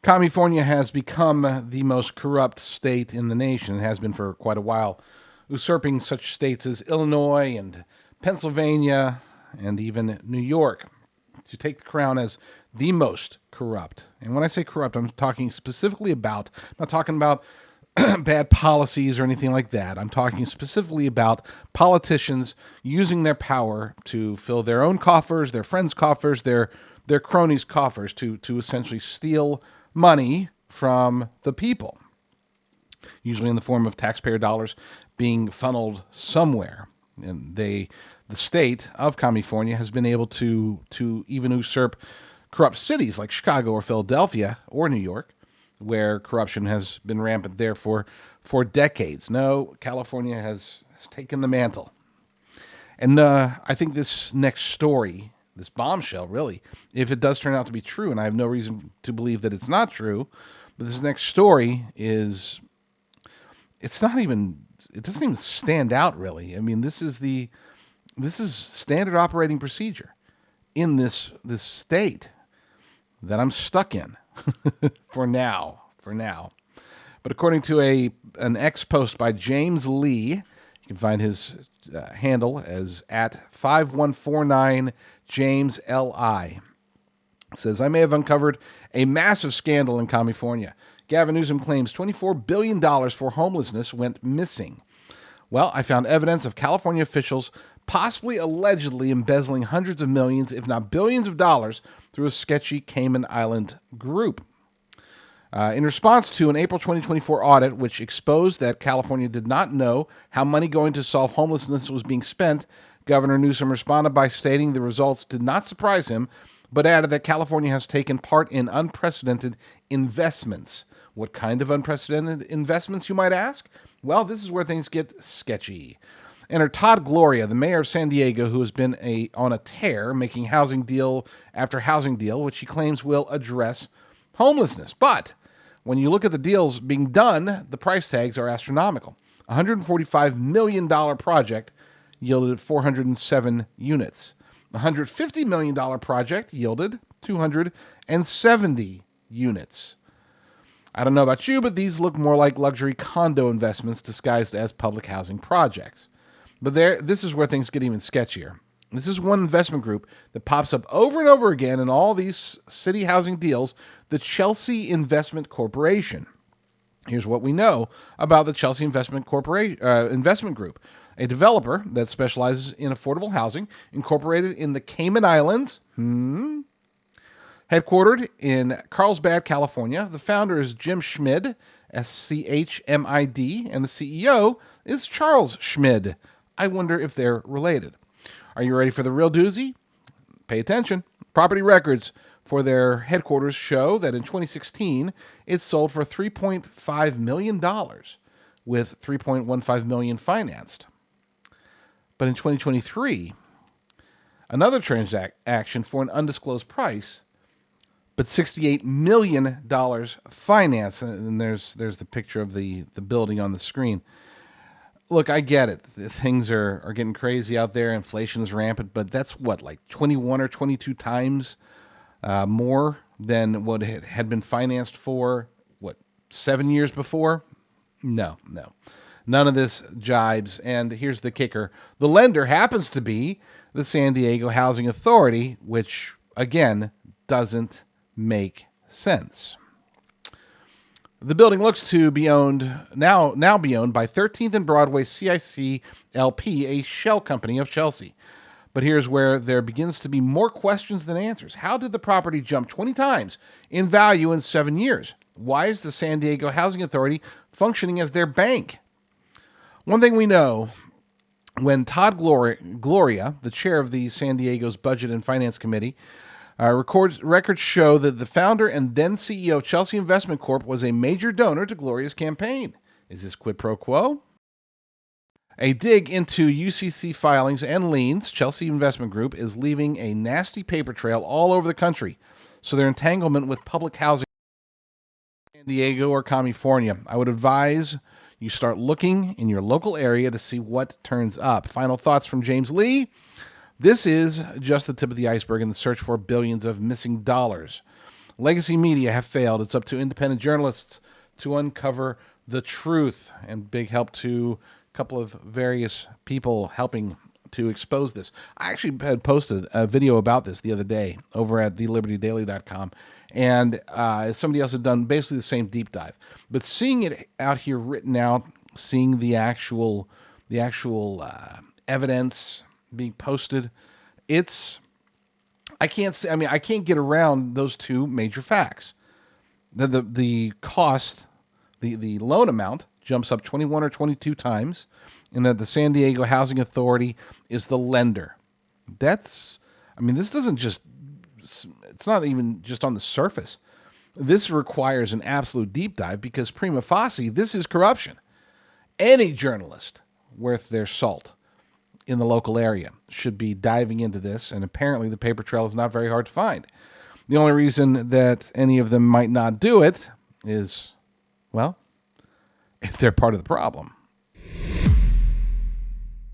California has become the most corrupt state in the nation. It has been for quite a while, usurping such states as Illinois and Pennsylvania and even New York to take the crown as the most corrupt. And when I say corrupt, I'm talking specifically about, I'm not talking about bad policies or anything like that. I'm talking specifically about politicians using their power to fill their own coffers, their friends' coffers, their cronies' coffers to essentially steal money from the people, usually in the form of taxpayer dollars being funneled somewhere. And the state of California has been able to even usurp corrupt cities like Chicago or Philadelphia or New York, where corruption has been rampant there for decades. No, California has taken the mantle. And I think this next story, this bombshell, really, if it does turn out to be true, and I have no reason to believe that it's not true, but this next story is, it's not even, it doesn't even stand out really. I mean, this is standard operating procedure in this state that I'm stuck in for now. But according to an X post by James Lee, you can find his handle as at 5149 James Li. Says, I may have uncovered a massive scandal in California. Gavin Newsom claims $24 billion for homelessness went missing. Well, I found evidence of California officials possibly allegedly embezzling hundreds of millions, if not billions of dollars through a sketchy Cayman Island group. In response to an April 2024 audit, which exposed that California did not know how money going to solve homelessness was being spent, Governor Newsom responded by stating the results did not surprise him, but added that California has taken part in unprecedented investments. What kind of unprecedented investments, you might ask? Well, this is where things get sketchy. Enter Todd Gloria, the mayor of San Diego, who has been on a tear, making housing deal after housing deal, which he claims will address homelessness. But when you look at the deals being done, the price tags are astronomical. A $145 million project yielded 407 units. A $150 million project yielded 270 units. I don't know about you, but these look more like luxury condo investments disguised as public housing projects. But this is where things get even sketchier. This is one investment group that pops up over and over again in all these city housing deals, the Chelsea Investment Corporation. Here's what we know about the Chelsea Investment Group. A developer that specializes in affordable housing, incorporated in the Cayman Islands, headquartered in Carlsbad, California. The founder is Jim Schmid, Schmid, and the CEO is Charles Schmid. I wonder if they're related. Are you ready for the real doozy? Pay attention. Property records for their headquarters show that in 2016, it sold for $3.5 million, with $3.15 million financed. But in 2023, another transaction for an undisclosed price, but $68 million financed. And there's the picture of the building on the screen. Look, I get it. Things are getting crazy out there. Inflation is rampant, but that's what, like 21 or 22 times more than what it had been financed for, 7 years before? No. None of this jibes. And here's the kicker. The lender happens to be the San Diego Housing Authority, which, again, doesn't make sense. The building looks to be owned now be owned by 13th and Broadway CIC LP, a shell company of Chelsea. But here's where there begins to be more questions than answers. How did the property jump 20 times in value in 7 years? Why is the San Diego Housing Authority functioning as their bank? One thing we know, when Todd Gloria, the chair of the San Diego's Budget and Finance Committee, records show that the founder and then CEO of Chelsea Investment Corp was a major donor to Gloria's campaign. Is this quid pro quo? A dig into UCC filings and liens, Chelsea Investment Group is leaving a nasty paper trail all over the country. So their entanglement with public housing in San Diego or Commiefornia, I would advise you start looking in your local area to see what turns up. Final thoughts from James Lee. This is just the tip of the iceberg in the search for billions of missing dollars. Legacy media have failed. It's up to independent journalists to uncover the truth, and big help to a couple of various people helping to expose this. I actually had posted a video about this the other day over at thelibertydaily.com, and somebody else had done basically the same deep dive. But seeing it out here written out, seeing the actual evidence being posted, I can't get around those two major facts. The cost, the loan amount jumps up 21 or 22 times, and that the San Diego Housing Authority is the lender. This doesn't just, it's not even just on the surface. This requires an absolute deep dive because prima facie, this is corruption. Any journalist worth their salt in the local area should be diving into this, and apparently the paper trail is not very hard to find. The only reason that any of them might not do it is, well, if they're part of the problem.